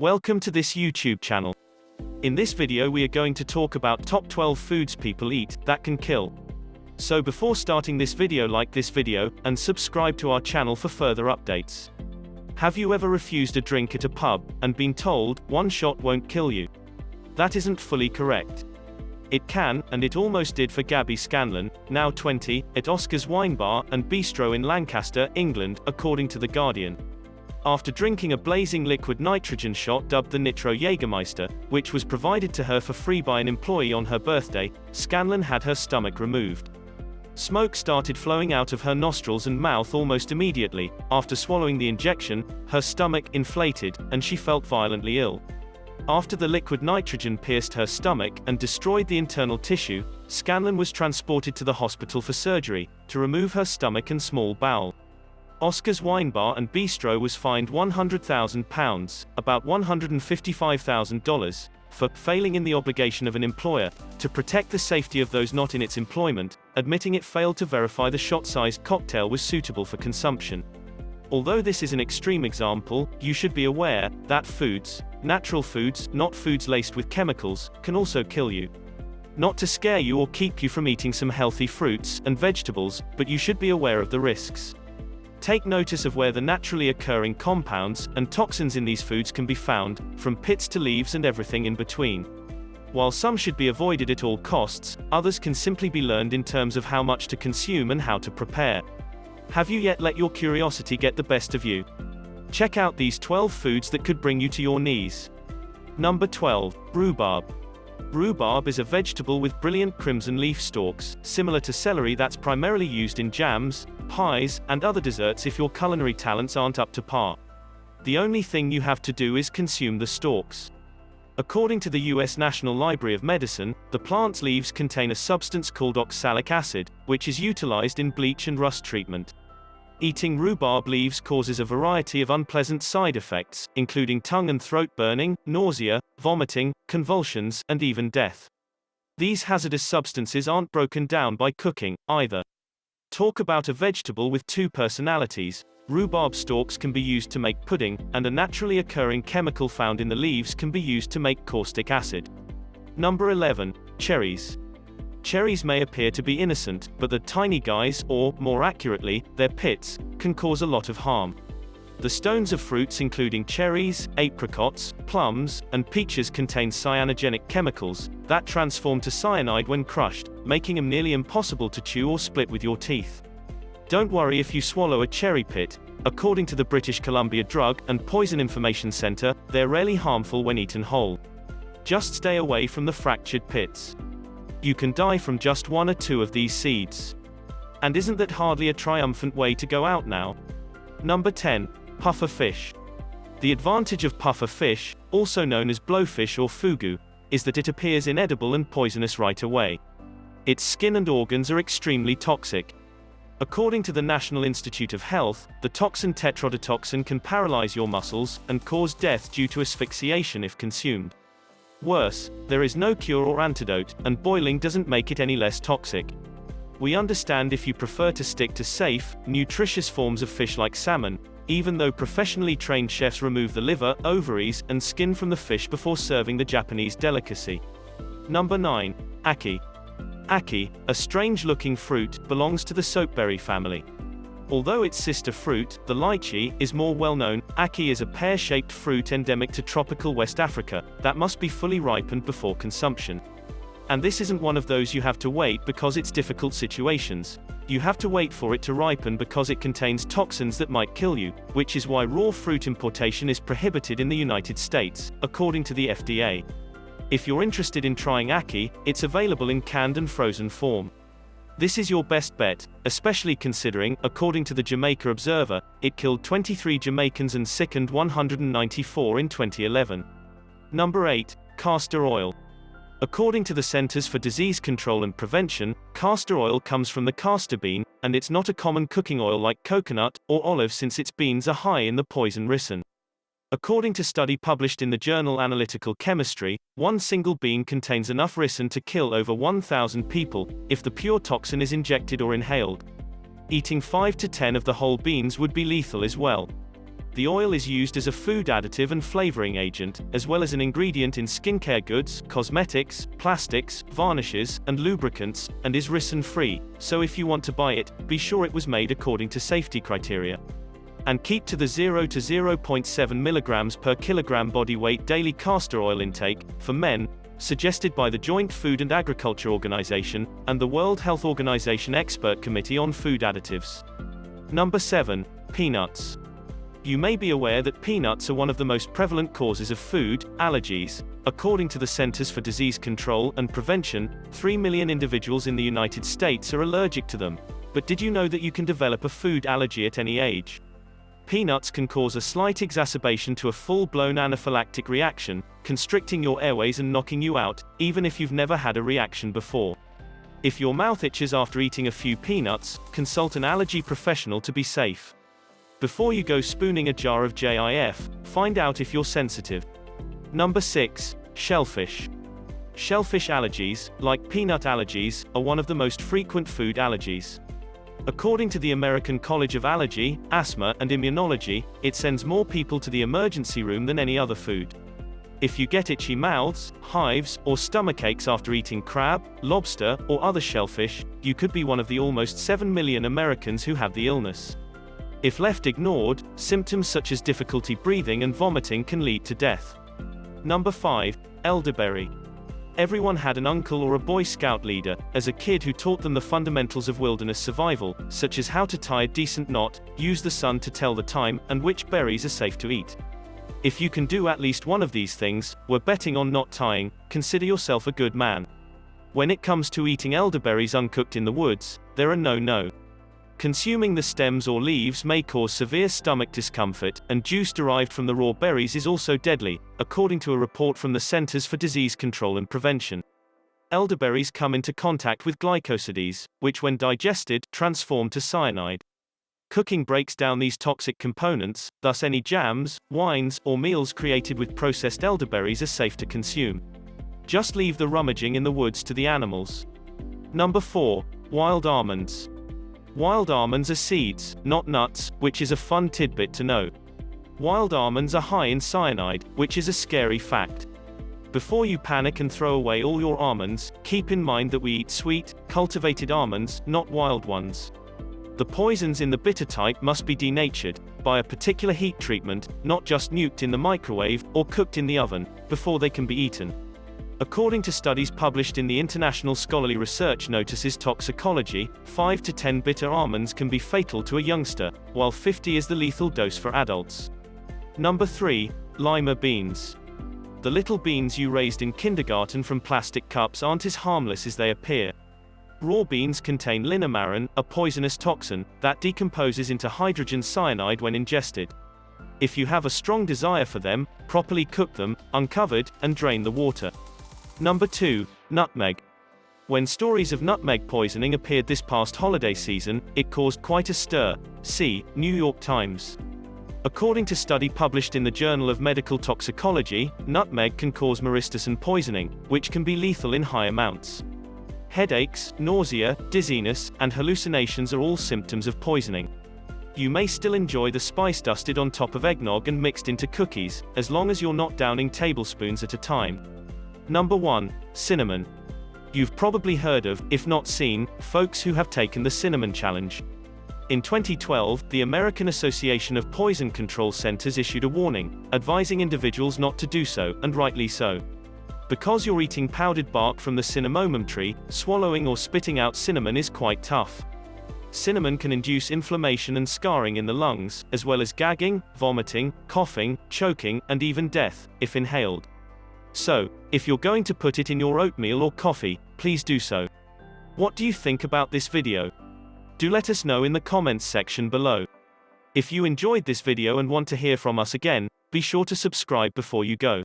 Welcome to this YouTube channel. In this video we are going to talk about top 12 foods people eat that can kill. So before starting this video, like this video, and subscribe to our channel for further updates. Have you ever refused a drink at a pub, and been told, one shot won't kill you? That isn't fully correct. It can, and it almost did for Gabby Scanlon, now 20, at Oscar's Wine Bar and Bistro in Lancaster, England, according to The Guardian. After drinking a blazing liquid nitrogen shot dubbed the Nitro Jägermeister, which was provided to her for free by an employee on her birthday, Scanlon had her stomach removed. Smoke started flowing out of her nostrils and mouth almost immediately. After swallowing the injection, her stomach inflated, and she felt violently ill. After the liquid nitrogen pierced her stomach and destroyed the internal tissue, Scanlon was transported to the hospital for surgery, to remove her stomach and small bowel. Oscar's Wine Bar and Bistro was fined £100,000, about $155,000, for failing in the obligation of an employer to protect the safety of those not in its employment, admitting it failed to verify the shot-sized cocktail was suitable for consumption. Although this is an extreme example, you should be aware that foods, natural foods, not foods laced with chemicals, can also kill you. Not to scare you or keep you from eating some healthy fruits and vegetables, but you should be aware of the risks. Take notice of where the naturally occurring compounds and toxins in these foods can be found, from pits to leaves and everything in between. While some should be avoided at all costs, others can simply be learned in terms of how much to consume and how to prepare. Have you yet let your curiosity get the best of you? Check out these 12 foods that could bring you to your knees. Number 12. Rhubarb. Rhubarb is a vegetable with brilliant crimson leaf stalks, similar to celery, that's primarily used in jams, pies, and other desserts if your culinary talents aren't up to par. The only thing you have to do is consume the stalks. According to the US National Library of Medicine, the plant's leaves contain a substance called oxalic acid, which is utilized in bleach and rust treatment. Eating rhubarb leaves causes a variety of unpleasant side effects, including tongue and throat burning, nausea, vomiting, convulsions, and even death. These hazardous substances aren't broken down by cooking, either. Talk about a vegetable with two personalities. Rhubarb stalks can be used to make pudding, and a naturally occurring chemical found in the leaves can be used to make caustic acid. Number 11. Cherries. Cherries may appear to be innocent, but the tiny guys, or, more accurately, their pits, can cause a lot of harm. The stones of fruits including cherries, apricots, plums, and peaches contain cyanogenic chemicals that transform to cyanide when crushed, making them nearly impossible to chew or split with your teeth. Don't worry if you swallow a cherry pit. According to the British Columbia Drug and Poison Information Center, they're rarely harmful when eaten whole. Just stay away from the fractured pits. You can die from just one or two of these seeds. And isn't that hardly a triumphant way to go out now? Number 10. Puffer fish. The advantage of puffer fish, also known as blowfish or fugu, is that it appears inedible and poisonous right away. Its skin and organs are extremely toxic. According to the National Institute of Health, the toxin tetrodotoxin can paralyze your muscles and cause death due to asphyxiation if consumed. Worse, there is no cure or antidote, and boiling doesn't make it any less toxic. We understand if you prefer to stick to safe, nutritious forms of fish like salmon, even though professionally trained chefs remove the liver, ovaries, and skin from the fish before serving the Japanese delicacy. Number 9. Ackee. Ackee, a strange-looking fruit, belongs to the soapberry family. Although its sister fruit, the lychee, is more well-known, ackee is a pear-shaped fruit endemic to tropical West Africa that must be fully ripened before consumption. And this isn't one of those you have to wait because it's difficult situations. You have to wait for it to ripen because it contains toxins that might kill you, which is why raw fruit importation is prohibited in the United States, according to the FDA. If you're interested in trying ackee, it's available in canned and frozen form. This is your best bet, especially considering, according to the Jamaica Observer, it killed 23 Jamaicans and sickened 194 in 2011. Number 8. Castor oil. According to the Centers for Disease Control and Prevention, castor oil comes from the castor bean, and it's not a common cooking oil like coconut or olive since its beans are high in the poison ricin. According to study published in the journal Analytical Chemistry, one single bean contains enough ricin to kill over 1,000 people, if the pure toxin is injected or inhaled. Eating 5 to 10 of the whole beans would be lethal as well. The oil is used as a food additive and flavoring agent, as well as an ingredient in skincare goods, cosmetics, plastics, varnishes, and lubricants, and is ricin-free, so if you want to buy it, be sure it was made according to safety criteria. And keep to the 0 to 0.7 milligrams per kilogram body weight daily castor oil intake, for men, suggested by the Joint Food and Agriculture Organization, and the World Health Organization Expert Committee on Food Additives. Number 7. Peanuts. You may be aware that peanuts are one of the most prevalent causes of food allergies. According to the Centers for Disease Control and Prevention, 3 million individuals in the United States are allergic to them. But did you know that you can develop a food allergy at any age? Peanuts can cause a slight exacerbation to a full-blown anaphylactic reaction, constricting your airways and knocking you out, even if you've never had a reaction before. If your mouth itches after eating a few peanuts, consult an allergy professional to be safe. Before you go spooning a jar of JIF, find out if you're sensitive. Number 6. Shellfish. Shellfish allergies, like peanut allergies, are one of the most frequent food allergies. According to the American College of Allergy, Asthma, and Immunology, it sends more people to the emergency room than any other food. If you get itchy mouths, hives, or stomachaches after eating crab, lobster, or other shellfish, you could be one of the almost 7 million Americans who have the illness. If left ignored, symptoms such as difficulty breathing and vomiting can lead to death. Number 5. Elderberry. Everyone had an uncle or a Boy Scout leader, as a kid, who taught them the fundamentals of wilderness survival, such as how to tie a decent knot, use the sun to tell the time, and which berries are safe to eat. If you can do at least one of these things, we're betting on not tying, consider yourself a good man. When it comes to eating elderberries uncooked in the woods, there are no. Consuming the stems or leaves may cause severe stomach discomfort, and juice derived from the raw berries is also deadly, according to a report from the Centers for Disease Control and Prevention. Elderberries come into contact with glycosides, which when digested, transform to cyanide. Cooking breaks down these toxic components, thus any jams, wines, or meals created with processed elderberries are safe to consume. Just leave the rummaging in the woods to the animals. Number 4. Wild almonds. Wild almonds are seeds, not nuts, which is a fun tidbit to know. Wild almonds are high in cyanide, which is a scary fact. Before you panic and throw away all your almonds, keep in mind that we eat sweet, cultivated almonds, not wild ones. The poisons in the bitter type must be denatured by a particular heat treatment, not just nuked in the microwave or cooked in the oven, before they can be eaten. According to studies published in the International Scholarly Research Notices Toxicology, 5 to 10 bitter almonds can be fatal to a youngster, while 50 is the lethal dose for adults. Number 3. Lima beans. The little beans you raised in kindergarten from plastic cups aren't as harmless as they appear. Raw beans contain linamarin, a poisonous toxin, that decomposes into hydrogen cyanide when ingested. If you have a strong desire for them, properly cook them, uncovered, and drain the water. Number 2. Nutmeg. When stories of nutmeg poisoning appeared this past holiday season, it caused quite a stir. See New York Times. According to study published in the Journal of Medical Toxicology, nutmeg can cause myristicin poisoning, which can be lethal in high amounts. Headaches, nausea, dizziness, and hallucinations are all symptoms of poisoning. You may still enjoy the spice dusted on top of eggnog and mixed into cookies, as long as you're not downing tablespoons at a time. Number 1. Cinnamon. You've probably heard of, if not seen, folks who have taken the cinnamon challenge. In 2012, the American Association of Poison Control Centers issued a warning, advising individuals not to do so, and rightly so. Because you're eating powdered bark from the cinnamomum tree, swallowing or spitting out cinnamon is quite tough. Cinnamon can induce inflammation and scarring in the lungs, as well as gagging, vomiting, coughing, choking, and even death, if inhaled. So, if you're going to put it in your oatmeal or coffee, please do so. What do you think about this video? Do let us know in the comments section below. If you enjoyed this video and want to hear from us again, be sure to subscribe before you go.